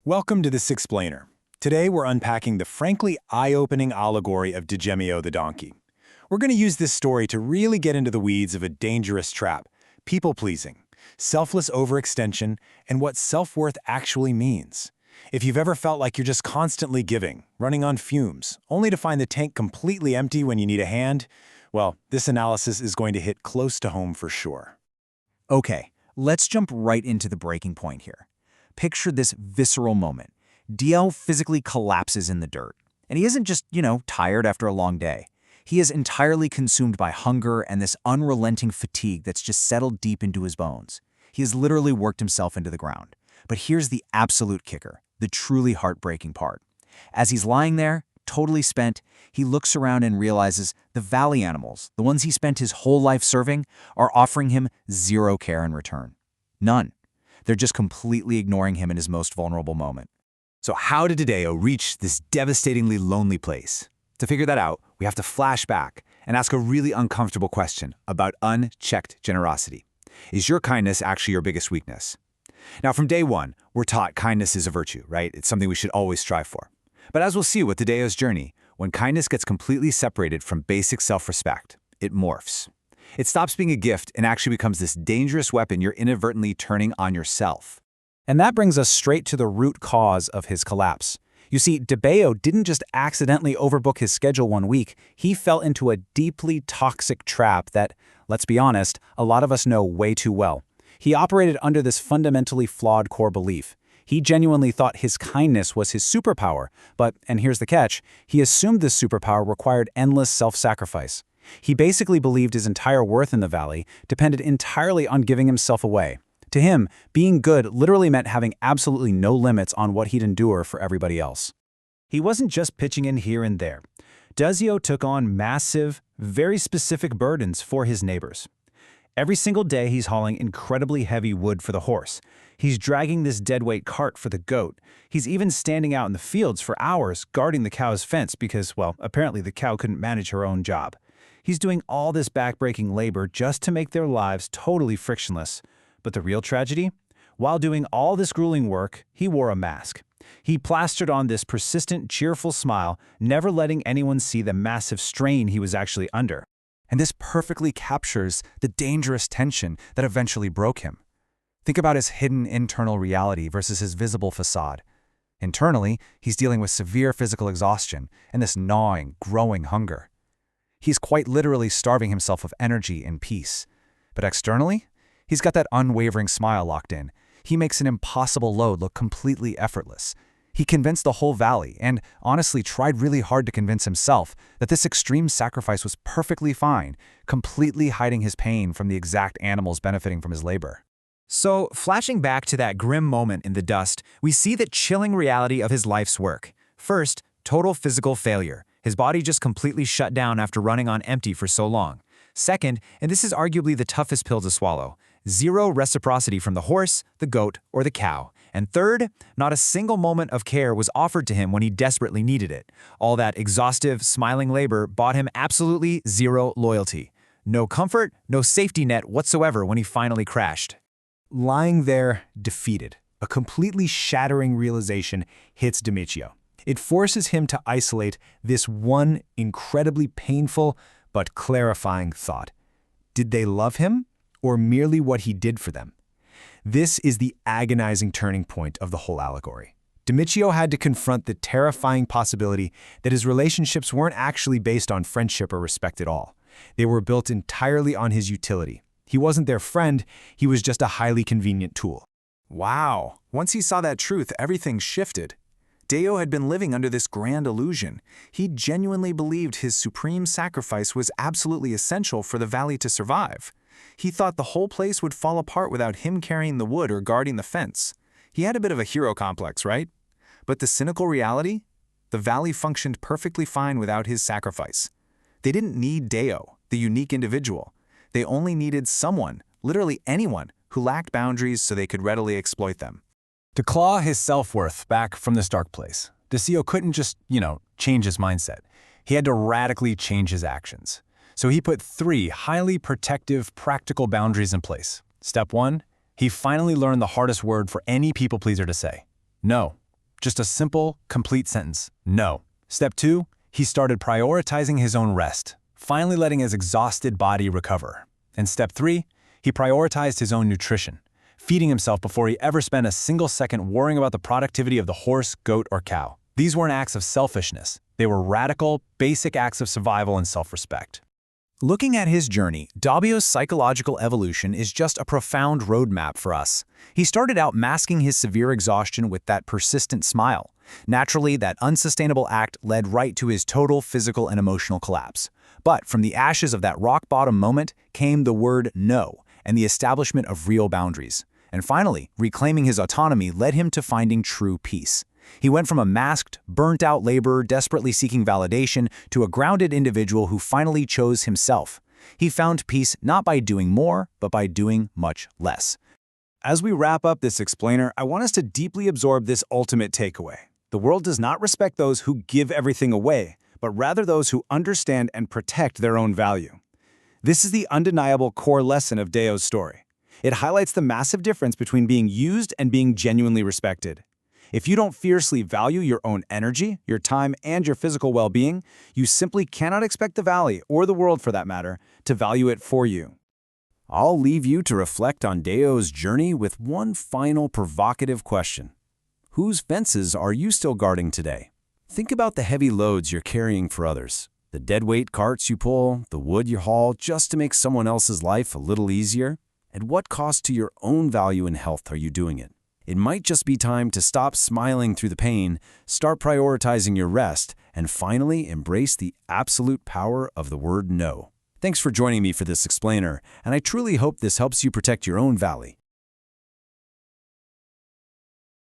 Welcome to The Sixplainer. Today we're unpacking the frankly eye-opening allegory of Degemmio the donkey. We're going to use this story to really get into the weeds of a dangerous trap, people-pleasing, selfless overextension, and what self-worth actually means. If you've ever felt like you're just constantly giving, running on fumes, only to find the tank completely empty when you need a hand, well, this analysis is going to hit close to home for sure. Okay, let's jump right into the breaking point here. Picture this visceral moment. Dio physically collapses in the dirt. And he isn't just, tired after a long day. He is entirely consumed by hunger and this unrelenting fatigue that's just settled deep into his bones. He has literally worked himself into the ground. But here's the absolute kicker, the truly heartbreaking part. As he's lying there, totally spent, he looks around and realizes the valley animals, the ones he spent his whole life serving, are offering him zero care in return. None. They're just completely ignoring him in his most vulnerable moment. So how did Degemmio reach this devastatingly lonely place? To figure that out, we have to flash back and ask a really uncomfortable question about unchecked generosity. Is your kindness actually your biggest weakness? Now, from day one, we're taught kindness is a virtue, right? It's something we should always strive for. But as we'll see with Degemmio's journey, when kindness gets completely separated from basic self-respect, it morphs. It stops being a gift and actually becomes this dangerous weapon you're inadvertently turning on yourself. And that brings us straight to the root cause of his collapse. You see, Degemmio didn't just accidentally overbook his schedule one week, he fell into a deeply toxic trap that, let's be honest, a lot of us know way too well. He operated under this fundamentally flawed core belief. He genuinely thought his kindness was his superpower, but, and here's the catch, he assumed this superpower required endless self-sacrifice. He basically believed his entire worth in the valley depended entirely on giving himself away. To him, being good literally meant having absolutely no limits on what he'd endure for everybody else. He wasn't just pitching in here and there. Degemmio took on massive, very specific burdens for his neighbors. Every single day he's hauling incredibly heavy wood for the horse. He's dragging this deadweight cart for the goat. He's even standing out in the fields for hours guarding the cow's fence because, well, apparently the cow couldn't manage her own job. He's doing all this backbreaking labor just to make their lives totally frictionless. But the real tragedy? While doing all this grueling work, he wore a mask. He plastered on this persistent, cheerful smile, never letting anyone see the massive strain he was actually under. And this perfectly captures the dangerous tension that eventually broke him. Think about his hidden internal reality versus his visible facade. Internally, he's dealing with severe physical exhaustion and this gnawing, growing hunger. He's quite literally starving himself of energy and peace. But externally, he's got that unwavering smile locked in. He makes an impossible load look completely effortless. He convinced the whole valley and honestly tried really hard to convince himself that this extreme sacrifice was perfectly fine, completely hiding his pain from the exact animals benefiting from his labor. So, flashing back to that grim moment in the dust, we see the chilling reality of his life's work. First, total physical failure. His body just completely shut down after running on empty for so long. Second, and this is arguably the toughest pill to swallow, zero reciprocity from the horse, the goat, or the cow. And third, not a single moment of care was offered to him when he desperately needed it. All that exhaustive, smiling labor bought him absolutely zero loyalty. No comfort, no safety net whatsoever when he finally crashed. Lying there, defeated, a completely shattering realization hits Degemmio. It forces him to isolate this one incredibly painful but clarifying thought. Did they love him, or merely what he did for them? This is the agonizing turning point of the whole allegory. Degemmio had to confront the terrifying possibility that his relationships weren't actually based on friendship or respect at all. They were built entirely on his utility. He wasn't their friend, he was just a highly convenient tool. Wow, once he saw that truth, everything shifted. Degemmio had been living under this grand illusion. He genuinely believed his supreme sacrifice was absolutely essential for the valley to survive. He thought the whole place would fall apart without him carrying the wood or guarding the fence. He had a bit of a hero complex, right? But the cynical reality? The valley functioned perfectly fine without his sacrifice. They didn't need Degemmio, the unique individual. They only needed someone, literally anyone, who lacked boundaries so they could readily exploit them. To claw his self-worth back from this dark place, Degemmio couldn't just, change his mindset. He had to radically change his actions. So he put 3 highly protective, practical boundaries in place. Step 1, he finally learned the hardest word for any people-pleaser to say. No. Just a simple, complete sentence. No. Step 2, he started prioritizing his own rest, finally letting his exhausted body recover. And step 3, he prioritized his own nutrition, feeding himself before he ever spent a single second worrying about the productivity of the horse, goat, or cow. These weren't acts of selfishness. They were radical, basic acts of survival and self-respect. Looking at his journey, Dabio's psychological evolution is just a profound roadmap for us. He started out masking his severe exhaustion with that persistent smile. Naturally, that unsustainable act led right to his total physical and emotional collapse. But from the ashes of that rock-bottom moment came the word no and the establishment of real boundaries. And finally, reclaiming his autonomy led him to finding true peace. He went from a masked, burnt-out laborer desperately seeking validation to a grounded individual who finally chose himself. He found peace not by doing more, but by doing much less. As we wrap up this explainer, I want us to deeply absorb this ultimate takeaway. The world does not respect those who give everything away, but rather those who understand and protect their own value. This is the undeniable core lesson of Dao's story. It highlights the massive difference between being used and being genuinely respected. If you don't fiercely value your own energy, your time, and your physical well-being, you simply cannot expect the valley, or the world for that matter, to value it for you. I'll leave you to reflect on Dao's journey with one final provocative question. Whose fences are you still guarding today? Think about the heavy loads you're carrying for others, the deadweight carts you pull, the wood you haul just to make someone else's life a little easier. At what cost to your own value and health are you doing it? It might just be time to stop smiling through the pain, start prioritizing your rest, and finally embrace the absolute power of the word no. Thanks for joining me for this explainer, and I truly hope this helps you protect your own valley.